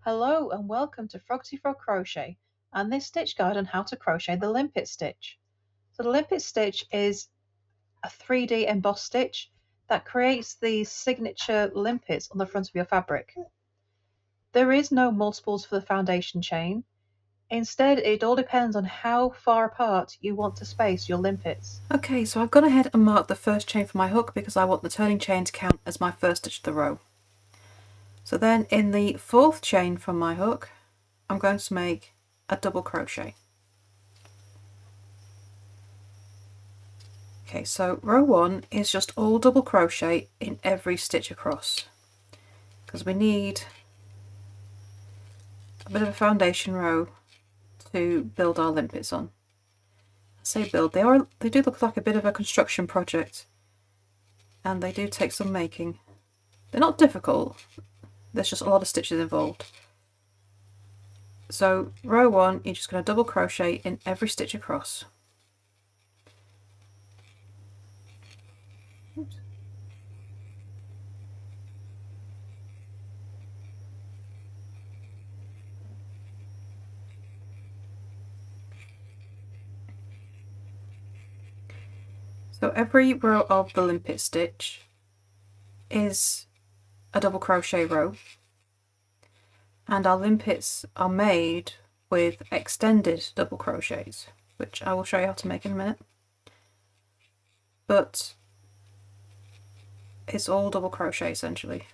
Hello and welcome to Froggity Frog Crochet and this stitch guide on how to crochet the limpet stitch. So the limpet stitch is a 3D embossed stitch that creates the signature limpets on the front of your fabric. There is no multiples for the foundation chain. Instead, it all depends on how far apart you want to space your limpets. Okay, so I've gone ahead and marked the first chain for my hook because I want the turning chain to count as my first stitch of the row. So then in the fourth chain from my hook, I'm going to make a double crochet. Okay, so row 1 is just all double crochet in every stitch across because we need a bit of a foundation row to build our limpets on. I say build, they do look like a bit of a construction project and they do take some making. They're not difficult, there's just a lot of stitches involved. So row 1, you're just going to double crochet in every stitch across. Oops. So every row of the limpet stitch is a double crochet row, and our limpets are made with extended double crochets, which I will show you how to make in a minute. But it's all double crochet essentially.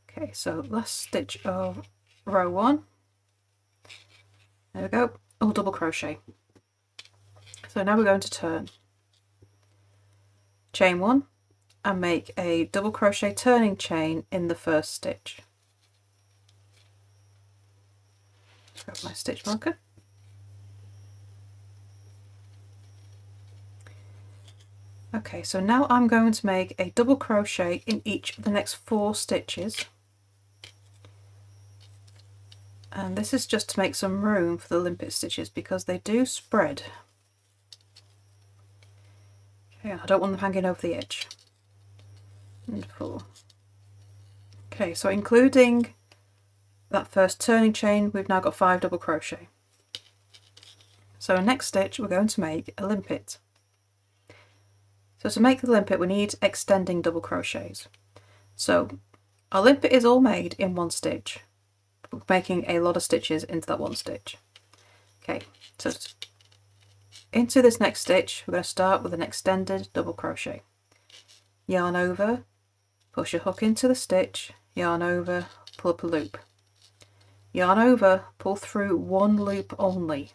Okay, so last stitch of row 1. There we go, all double crochet. So now we're going to turn. Chain 1 and make a double crochet turning chain in the first stitch. Grab my stitch marker. Okay, so now I'm going to make a double crochet in each of the next 4 stitches. And this is just to make some room for the limpet stitches because they do spread. Okay, I don't want them hanging over the edge. And 4. Okay, so including that first turning chain, we've now got 5 double crochet. So next stitch we're going to make a limpet. So to make the limpet we need extending double crochets. So our limpet is all made in one stitch. We're making a lot of stitches into that one stitch. Okay, so into this next stitch we're going to start with an extended double crochet. Yarn over, push your hook into the stitch, yarn over, pull up a loop. Yarn over, pull through one loop only.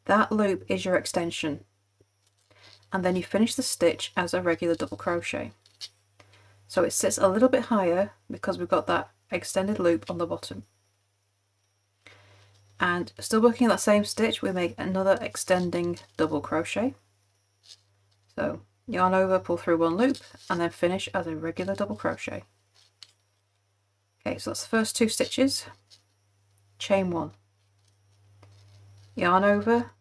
That loop is your extension. And then you finish the stitch as a regular double crochet. So it sits a little bit higher because we've got that extended loop on the bottom. And still working in that same stitch, we make another extending double crochet. So yarn over, pull through one loop, and then finish as a regular double crochet. Okay, so that's the first 2 stitches. Chain 1. Yarn over,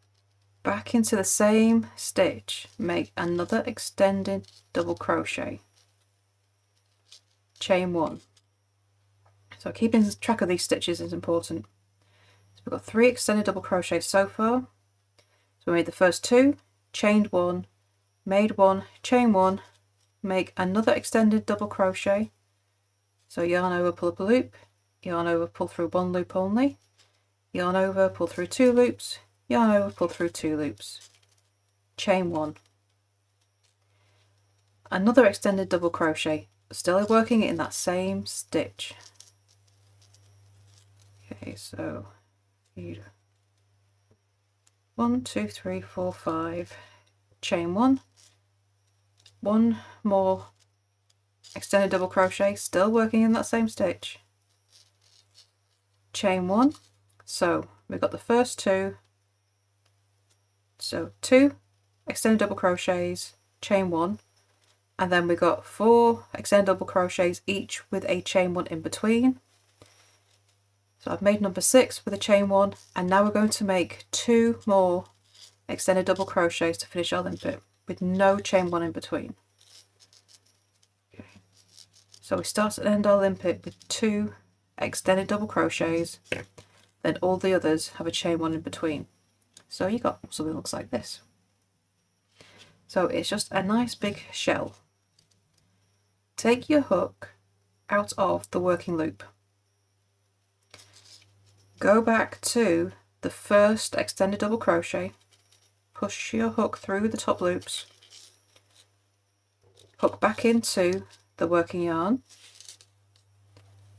back into the same stitch, make another extended double crochet. Chain 1. So keeping track of these stitches is important. So we've got 3 extended double crochets so far. So we made the first 2, chained 1, made 1, chain 1, make another extended double crochet. So yarn over, pull up a loop, yarn over, pull through one loop only, yarn over, pull through 2 loops, yarn over, pull through 2 loops, chain 1, another extended double crochet, still working in that same stitch. Okay, so 1, 2, 3, 4, 5, chain 1, one more extended double crochet, still working in that same stitch, chain 1. So we've got the first 2, so 2 extended double crochets, chain 1, and then we've got 4 extended double crochets each with a chain 1 in between. So I've made number 6 with a chain 1, and now we're going to make 2 more extended double crochets to finish our limpet with no chain 1 in between. Okay. So we start and end our limpet with 2 extended double crochets, then all the others have a chain 1 in between. So you got something that looks like this. So it's just a nice big shell. Take your hook out of the working loop. Go back to the first extended double crochet, push your hook through the top loops, hook back into the working yarn,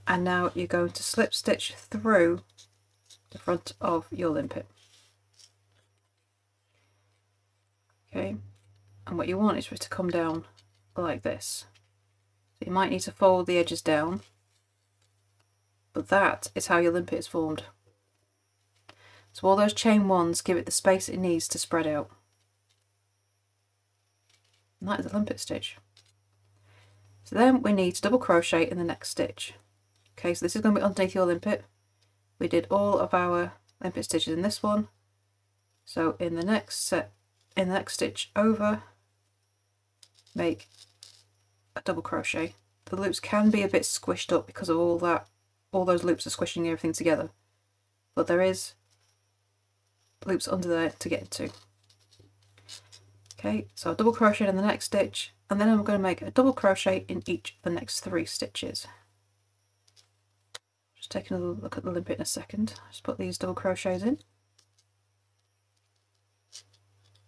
and now you're going to slip stitch through the front of your limpet. Okay, and what you want is for it to come down like this. So you might need to fold the edges down, but that is how your limpet is formed. So all those chain 1s give it the space it needs to spread out. And that is a limpet stitch. So then we need to double crochet in the next stitch. Okay, so this is going to be underneath your limpet. We did all of our limpet stitches in this one. So in the next stitch over, make a double crochet. The loops can be a bit squished up because of all those loops are squishing everything together. But there is loops under there to get into. Okay, so I'll double crochet in the next stitch, and then I'm going to make a double crochet in each of the next 3 stitches. Just taking a look at the limpet in a second. Just put these double crochets in.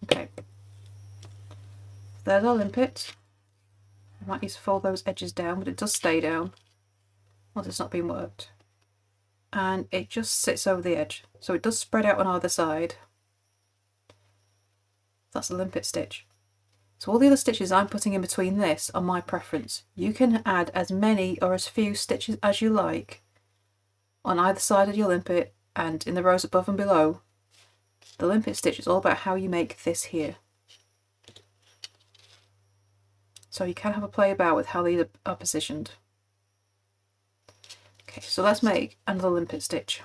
Okay, there's our limpet. I might need to fold those edges down, but it does stay down once it's not been worked. And it just sits over the edge, so it does spread out on either side. That's a limpet stitch. So all the other stitches I'm putting in between this are my preference. You can add as many or as few stitches as you like on either side of your limpet and in the rows above and below. The limpet stitch is all about how you make this here. So you can have a play about with how these are positioned. Okay, so let's make another limpet stitch.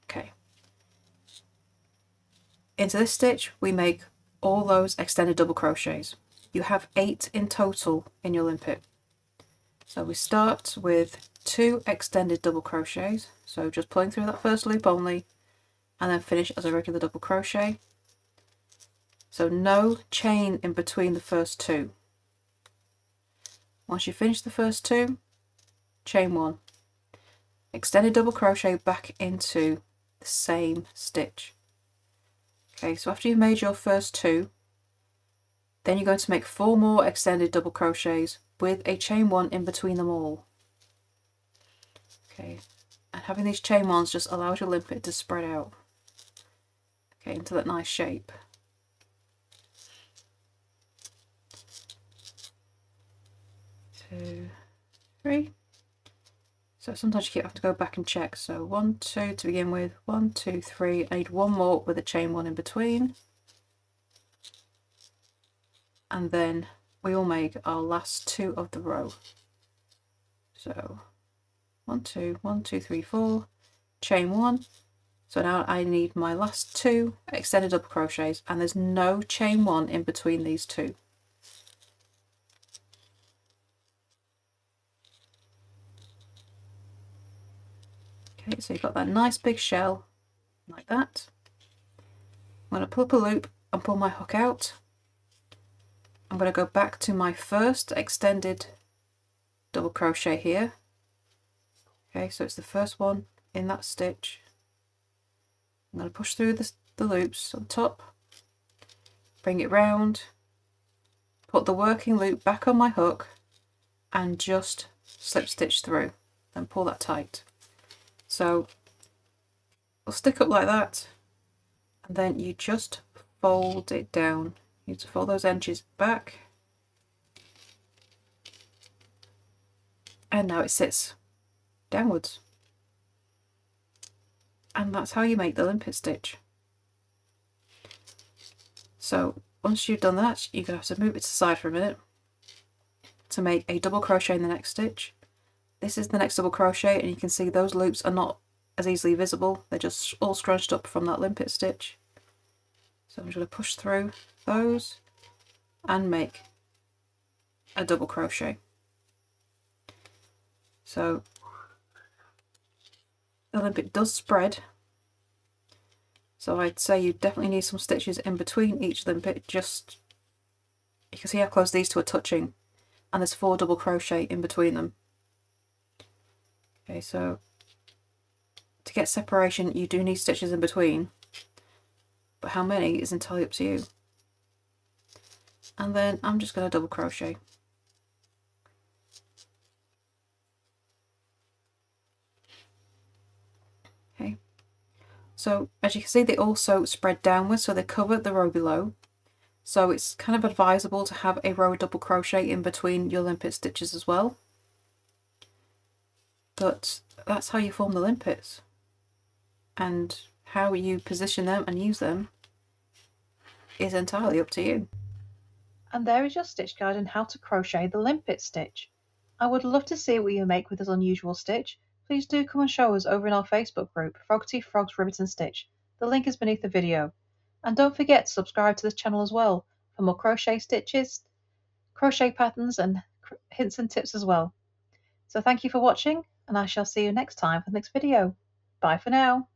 Okay. Into this stitch we make all those extended double crochets. You have 8 in total in your limpet. So we start with 2 extended double crochets, so just pulling through that first loop only, and then finish as a regular double crochet. So no chain in between the first 2. Once you finish the first 2, chain 1, extended double crochet back into the same stitch. Okay, so after you've made your first 2, then you're going to make 4 more extended double crochets with a chain 1 in between them all. Okay, and having these chain 1s just allows your limpet to spread out, okay, into that nice shape. Two, 3. So sometimes you have to go back and check. So 1, 2 to begin with, 1, 2, 3. I need 1 more with a chain 1 in between. And then we will make our last 2 of the row. So 1, 2, 1, 2, 3, 4, chain 1. So now I need my last 2 extended double crochets, and there's no chain 1 in between these 2. Okay, so you've got that nice big shell like that. I'm going to pull up a loop and pull my hook out. I'm going to go back to my first extended double crochet here. Okay, so it's the first one in that stitch. I'm going to push through the loops on the top, bring it round, put the working loop back on my hook, and just slip stitch through and pull that tight. So it'll stick up like that, and then you just fold it down. You need to fold those edges back, and now it sits downwards. And that's how you make the limpet stitch. So once you've done that, you're going to have to move it to the side for a minute to make a double crochet in the next stitch. This is the next double crochet, and you can see those loops are not as easily visible. They're just all scrunched up from that limpet stitch. So I'm just going to push through those and make a double crochet. So the limpet does spread, so I'd say you definitely need some stitches in between each limpet. Just you can see how close these two are touching, and there's 4 double crochet in between them. Okay, so to get separation you do need stitches in between, but how many is entirely up to you. And then I'm just going to double crochet. Okay, so as you can see they also spread downwards, so they cover the row below. So it's kind of advisable to have a row double crochet in between your limpet stitches as well. But that's how you form the limpets, and how you position them and use them is entirely up to you. And there is your stitch guide on how to crochet the limpet stitch. I would love to see what you make with this unusual stitch. Please do come and show us over in our Facebook group, Froggity Frogs Ribbit and Stitch. The link is beneath the video. And don't forget to subscribe to this channel as well for more crochet stitches, crochet patterns and hints and tips as well. So thank you for watching, and I shall see you next time for the next video. Bye for now.